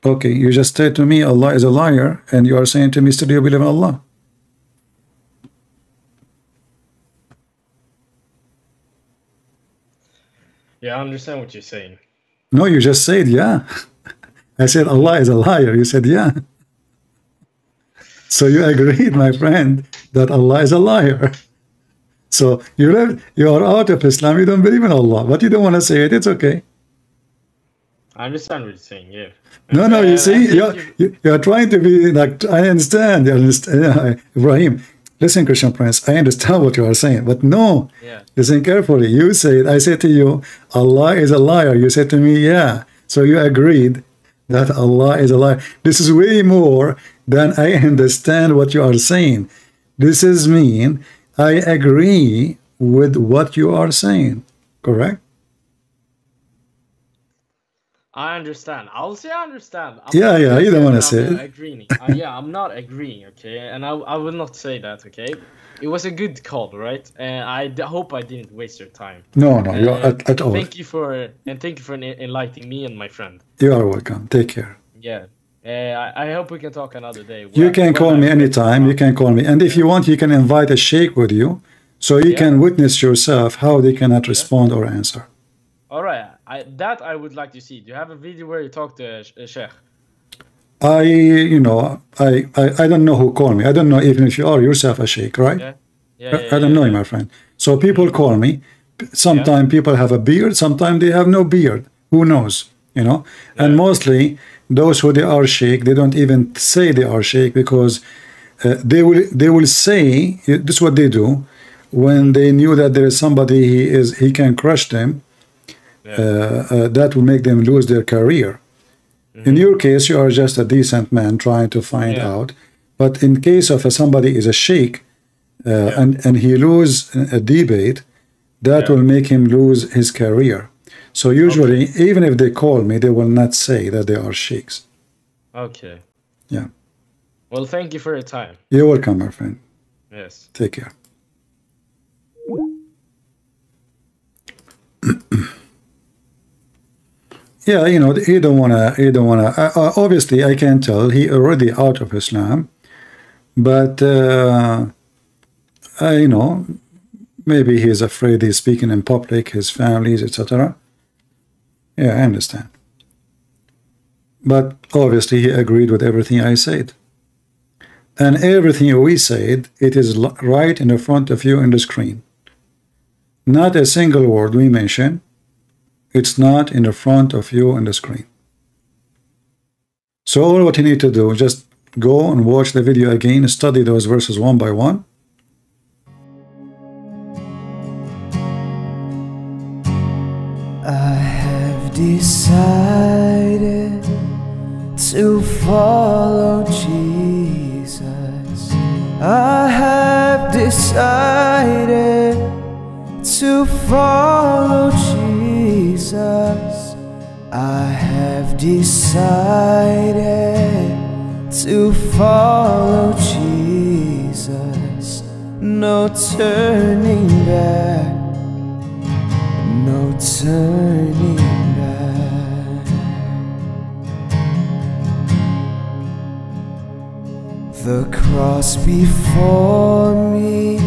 Okay, you just said to me Allah is a liar, and you are saying to me still you believe in Allah. Yeah, I understand what you're saying. No, you just said yeah. I said Allah is a liar. You said yeah. So you agreed, my friend, that Allah is a liar. So you are out of Islam. You don't believe in Allah, but you don't want to say it. It's okay. I understand what you're saying. Yeah. No, you see, you're trying to be like, I understand. Ibrahim, listen, Christian Prince, I understand what you are saying, but no, listen carefully. You said, I said to you, Allah is a liar. You said to me, yeah. So you agreed that Allah is a liar. This is way more than I understand what you are saying. This is mean, I agree with what you are saying, correct? I understand. I'll say I understand. You don't want to say it. Agreeing. I'm not agreeing, okay? And I will not say that, okay? It was a good call, right? And I hope I didn't waste your time. No, you're at all. Thank you for enlightening me and my friend. You are welcome. Take care. Yeah. I hope we can talk another day. You can call me anytime. You can call me. And if you want, you can invite a sheikh with you, so you can witness yourself how they cannot respond or answer. All right. I would like to see. Do you have a video where you talk to Sheikh? I don't know who called me. I don't know even if you are yourself a sheikh, right? I don't know, my friend. So people call me. Sometimes people have a beard. Sometimes they have no beard. Who knows? And mostly those who they are sheikh, they don't even say they are sheikh, because they will say, this is what they do when they knew that there is somebody he can crush them. That will make them lose their career. In your case, you are just a decent man trying to find out. But in case of somebody is a sheikh and he lose a debate, that will make him lose his career. So usually, even if they call me, they will not say that they are sheikhs. Okay. Yeah. Well, thank you for your time. You're welcome, my friend. Yes. Take care. Yeah, he don't wanna. Obviously, I can tell he already out of Islam, but maybe he's afraid he's speaking in public, his families, etc. Yeah, I understand. But obviously, he agreed with everything I said, and everything we said, it is right in the front of you in the screen. Not a single word we mention. It's not in the front of you on the screen. So all what you need to do, just go and watch the video again, study those verses one by one. I have decided to follow Jesus. I have decided to follow Jesus. I have decided to follow Jesus. No turning back, no turning back. The cross before me,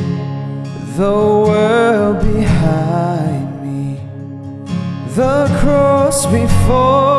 the world behind me. The cross before